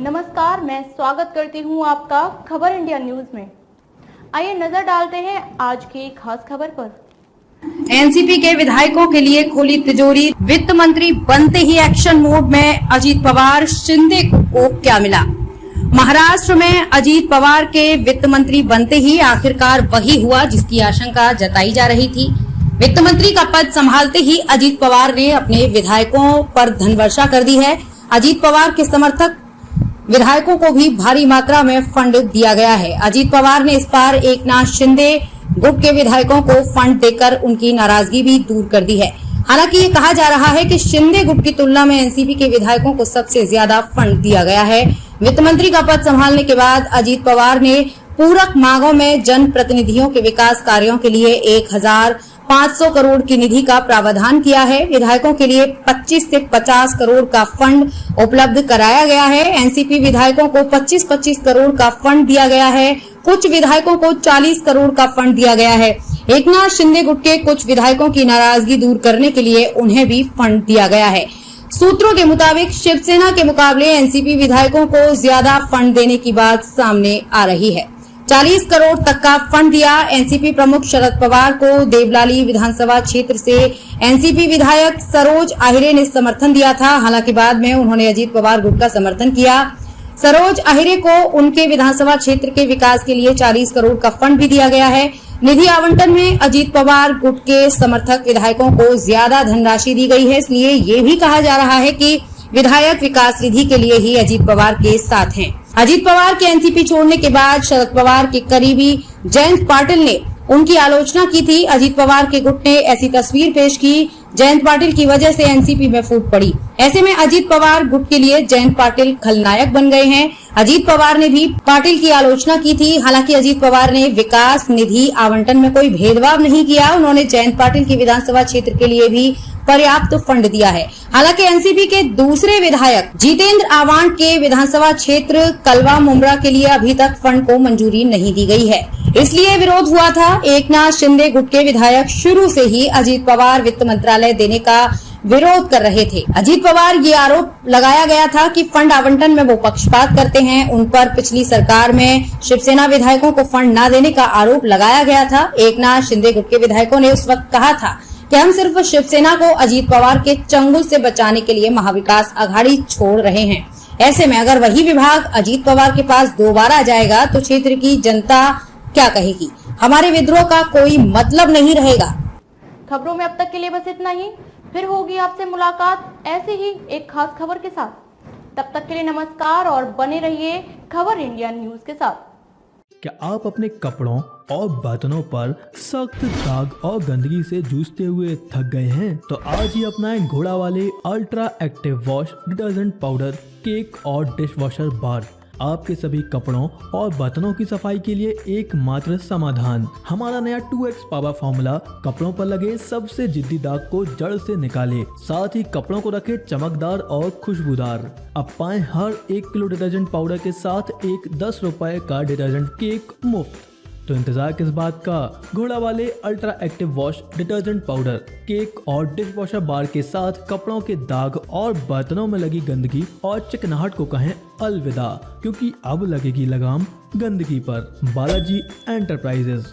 नमस्कार, मैं स्वागत करती हूं आपका खबर इंडिया न्यूज में। आइए नजर डालते हैं आज की खास खबर पर। एनसीपी के विधायकों के लिए खोली तिजोरी, वित्त मंत्री बनते ही एक्शन मोड में अजीत पवार, शिंदे को क्या मिला? महाराष्ट्र में अजीत पवार के वित्त मंत्री बनते ही आखिरकार वही हुआ जिसकी आशंका जताई जा रही थी। वित्त मंत्री का पद संभालते ही अजीत पवार ने अपने विधायकों पर धनवर्षा कर दी है। अजीत पवार के समर्थक विधायकों को भी भारी मात्रा में फंड दिया गया है। अजीत पवार ने इस बार एकनाथ शिंदे गुट के विधायकों को फंड देकर उनकी नाराजगी भी दूर कर दी है। हालांकि ये कहा जा रहा है कि शिंदे गुट की तुलना में एनसीपी के विधायकों को सबसे ज्यादा फंड दिया गया है। वित्त मंत्री का पद संभालने के बाद अजीत पवार ने पूरक मांगों में जन प्रतिनिधियों के विकास कार्यों के लिए 1500 करोड़ की निधि का प्रावधान किया है। विधायकों के लिए 25 से 50 करोड़ का फंड उपलब्ध कराया गया है। एनसीपी विधायकों को 25-25 करोड़ का फंड दिया गया है। कुछ विधायकों को 40 करोड़ का फंड दिया गया है। एकनाथ शिंदे गुट के कुछ विधायकों की नाराजगी दूर करने के लिए उन्हें भी फंड दिया गया है। सूत्रों के मुताबिक शिवसेना के मुकाबले एनसीपी विधायकों को ज्यादा फंड देने की बात सामने आ रही है। 40 करोड़ तक का फंड दिया। एनसीपी प्रमुख शरद पवार को देवलाली विधानसभा क्षेत्र से एनसीपी विधायक सरोज आहिरे ने समर्थन दिया था। हालांकि बाद में उन्होंने अजीत पवार गुट का समर्थन किया। सरोज आहिरे को उनके विधानसभा क्षेत्र के विकास के लिए 40 करोड़ का फंड भी दिया गया है। निधि आवंटन में अजीत पवार गुट के समर्थक विधायकों को ज्यादा धनराशि दी गई है। इसलिए ये भी कहा जा रहा है कि विधायक विकास निधि के लिए ही अजीत पवार के साथ हैं। अजीत पवार के एनसीपी छोड़ने के बाद शरद पवार के करीबी जयंत पाटिल ने उनकी आलोचना की थी। अजीत पवार के गुट ने ऐसी तस्वीर पेश की, जयंत पाटिल की वजह से एनसीपी में फूट पड़ी। ऐसे में अजीत पवार गुट के लिए जयंत पाटिल खलनायक बन गए हैं। अजीत पवार ने भी पाटिल की आलोचना की थी। हालांकि अजीत पवार ने विकास निधि आवंटन में कोई भेदभाव नहीं किया। उन्होंने जयंत पाटिल की विधानसभा क्षेत्र के लिए भी पर्याप्त फंड दिया है। हालांकि एनसीपी के दूसरे विधायक जितेंद्र आवांड के विधानसभा क्षेत्र कलवा मुमरा के लिए अभी तक फंड को मंजूरी नहीं दी गई है। इसलिए विरोध हुआ था। एकनाथ शिंदे गुट के विधायक शुरू से ही अजीत पवार वित्त मंत्रालय देने का विरोध कर रहे थे। अजीत पवार ये आरोप लगाया गया था कि फंड आवंटन में वो पक्षपात करते हैं। उन पर पिछली सरकार में शिवसेना विधायकों को फंड न देने का आरोप लगाया गया था। एकनाथ शिंदे गुट के विधायकों ने उस वक्त कहा था कि हम सिर्फ शिवसेना को अजीत पवार के चंगुल से बचाने के लिए महाविकास आघाड़ी छोड़ रहे हैं। ऐसे में अगर वही विभाग अजीत पवार के पास दोबारा जाएगा तो क्षेत्र की जनता क्या कहेगी? हमारे विद्रोह का कोई मतलब नहीं रहेगा। खबरों में अब तक के लिए बस इतना ही। फिर होगी आपसे मुलाकात ऐसे ही एक खास खबर के साथ। तब तक के लिए नमस्कार और बने रहिए खबर इंडिया न्यूज के साथ। क्या आप अपने कपड़ों और बर्तनों पर सख्त दाग और गंदगी से जूझते हुए थक गए हैं? तो आज ही अपनाएं घोड़ा वाले ultra active wash detergent powder, cake और डिश वॉशर बार। आपके सभी कपड़ों और बर्तनों की सफाई के लिए एकमात्र समाधान। हमारा नया 2x पावर फॉर्मूला कपड़ों पर लगे सबसे जिद्दी दाग को जड़ से निकाले, साथ ही कपड़ों को रखे चमकदार और खुशबूदार। अब पाएं हर 1 किलो डिटर्जेंट पाउडर के साथ एक 10 रुपए का डिटर्जेंट केक मुफ्त। तो इंतजार किस बात का? घोड़ा वाले ultra active wash detergent powder, cake और डिश वॉशर बार के साथ कपड़ों के दाग और बर्तनों में लगी गंदगी और चिकनाहट को कहें अलविदा, क्योंकि अब लगेगी लगाम गंदगी पर। बालाजी एंटरप्राइजेस।